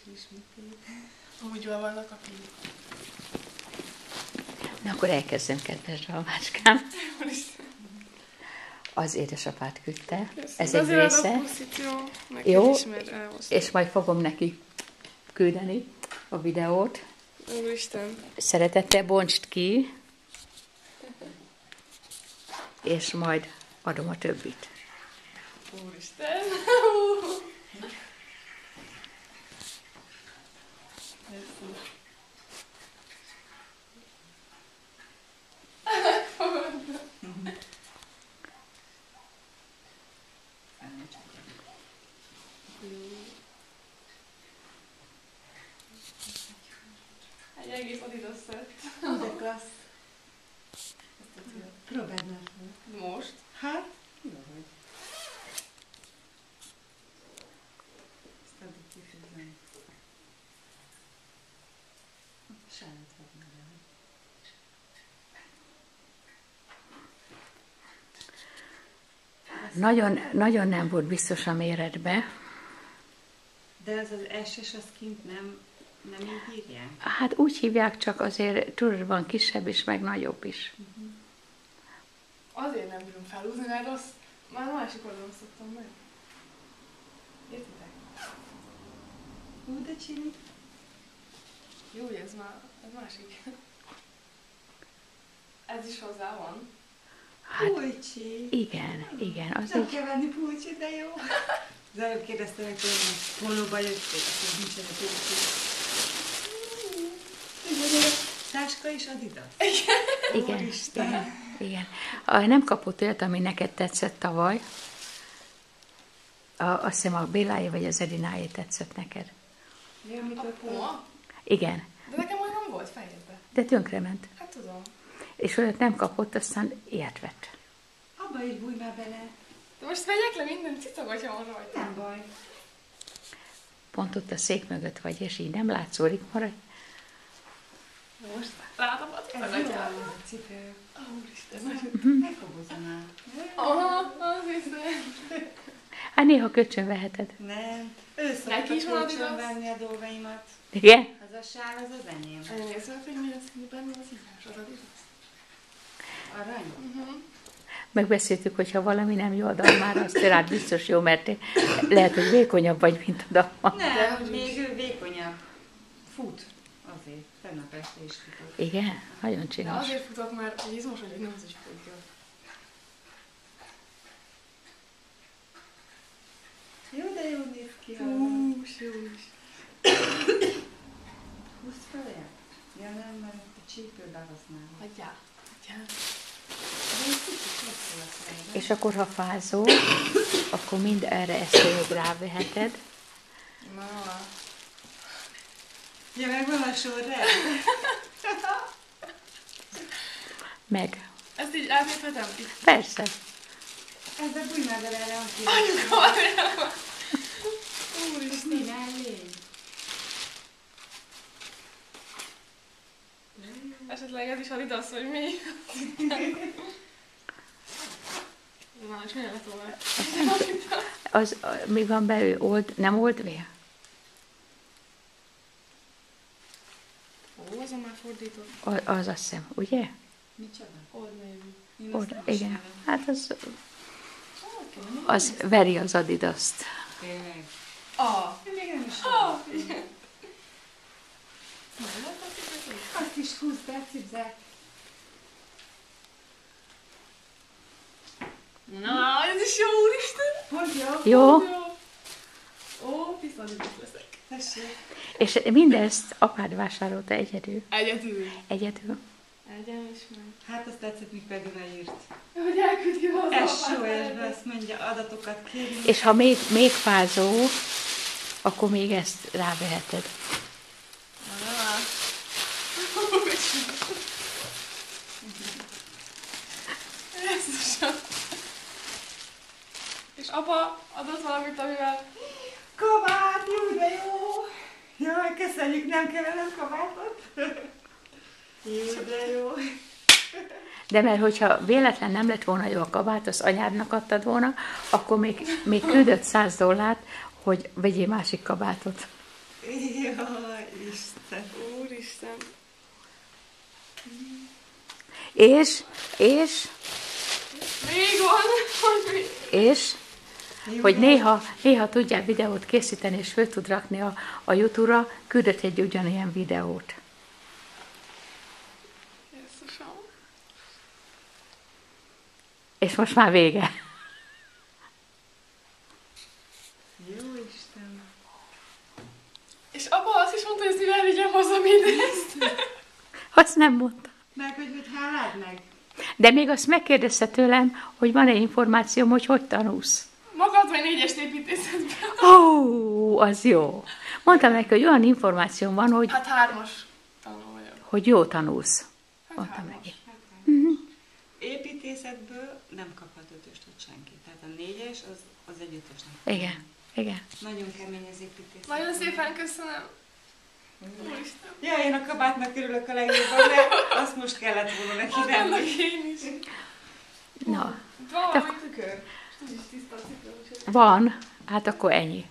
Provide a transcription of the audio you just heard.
ismét. Úgy jól vannak a fiúk. Na akkor elkezdem, kedves zsalmácskám. Az édesapát küldte. Ez egy része. Jó, és majd fogom neki küldeni a videót. Úristen. Szeretettel bontsd ki, és majd adom a többit. Úristen. Egy egész Adidas szett. De klassz. Próbáld már fel. Most? Hát, jó vagy. Ezt addig kifizem. Saját vagy nagyon, nagyon nem volt biztos a méretbe. De ez az S és az kint nem így írják? Hát úgy hívják, csak azért tudod, van kisebb is, meg nagyobb is. Azért nem bírom felhúzni, mert azt már másik oldalon szoktam meg. Értitek? De csini. Jó, hogy ez másik. Ez is hozzá van. Hát, Pulcsi. igen, az Nem egy... kell venni pulcsi, de jó. Az előbb kérdeztem, hogy polóba jöttél, akkor nincsen a pulcsi. Táska is Adidas? Igen. Nem kapott olyat, ami neked tetszett tavaly. Azt hiszem a Béláé vagy az Edináé tetszett neked. Ja, mit A Puma? Igen. De nekem olyan nem volt fejedbe. De tönkrement. Hát tudom. És olyat nem kapott, aztán ilyet vett. Abba is bújj már bele. De most vegyek le minden cicagatja van rajta. Nem baj. Pont ott a szék mögött vagy, és így nem látszódik, maradj. Most látom a Ez jó a cipő. Úristen. Megkobozom már. Aha, az hiszem. Hát néha kölcsön veheted. Nem. Ő Neki is szokta van kölcsön Adidas? venni a dolgaimat. Igen? Az a sál, az az enyém. Elnézve, hogy milyen színű benne az írás, az Adidas. Arany? Megbeszéltük, hogy ha valami nem jó a dalmár, azt rád biztos jó, mert lehet, hogy vékonyabb vagy, mint a dalmár. Nem, még ő vékonyabb. Fut. Azért. Tegnap este is futott. Igen? Nagyon De csinos. azért futok, mert egy izmos vagyok, nem az is futja. Jó, de jó néz ki. Jó is. Húzd fel el? Ja nem, mert a csípőbe használom. Hagyjál. De egy kicsit hosszú a fejbe. És akkor, ha fázol, akkor mind erre ezt még ráveheted. Na. Ja, meg van a sorrend. Meg. Ezt így elméphetem? Persze. Ezzel bújj már bele erre a Anyuka, valójában. Úristen. Mi mellé? Esetleg ez is Adidas, vagy mi? Na, és milyen lett volna? Az, mi van belül? Nem oldvél? Ó, azon már fordított. Az azt hiszem, ugye? Micsoda? Old Navy. Én azt nem Igen. ismerem. Hát az veri az Adidast. Tényleg. Én Még nem is igen. Azt is húzd be, cipzák. Na, ez is jó, úristen! Pont jó. Jó? Ó, tiszta Adidas leszek. Tessék. És mindezt apád vásárolta egyedül. Egyedül. Egyedül. Egyenes meg. Hát azt tetszett, míg Pegina írt. Hogy elküldi hozzá SOS-be azt mondja, adatokat kérünk. És ha még fázó, akkor még ezt ráveheted. Jézusom. És apa adott valamit, amivel... Kabát, jó, de jó! Jaj, köszönjük, nem kellene kabátot? Jó, de jó. De mert hogyha véletlen nem lett volna jó a kabát, azt anyádnak adtad volna, akkor még küldött $100, hogy vegyél másik kabátot. Jaj, Isten. Úristen. És Még van, hogy még. hogy néha tudják videót készíteni, és föl tud rakni a YouTube-ra, küldött egy ugyanilyen videót. Jézusom. És most már vége. Jó Isten. És apa azt is mondta, hogy ezt mivel vigyem haza mindezt. Azt nem mondta. Meg, hogy hálád meg. De még azt megkérdezte tőlem, hogy van-e információm, hogy tanulsz. Magad vagy 4-es építészetben? Ó, az jó. Mondtam neki, hogy olyan információm van, hogy, Hát 3-as tanuló vagyok. hogy jó tanulsz. Hát Mondtam 3-as. neki. Építészetből nem kaphat 5-öst ott senki. Tehát a 4-es az egy 5-ösnek. Igen. Nagyon kemény az építészet. Nagyon szépen köszönöm. Úristen. Ja, én a kabátnak örülök a legjobban, de azt most kellett volna neki Annak venni. én is. Na, Valami tükör. És úgyis tiszta a cipő, úgyhogy... van, hát akkor ennyi.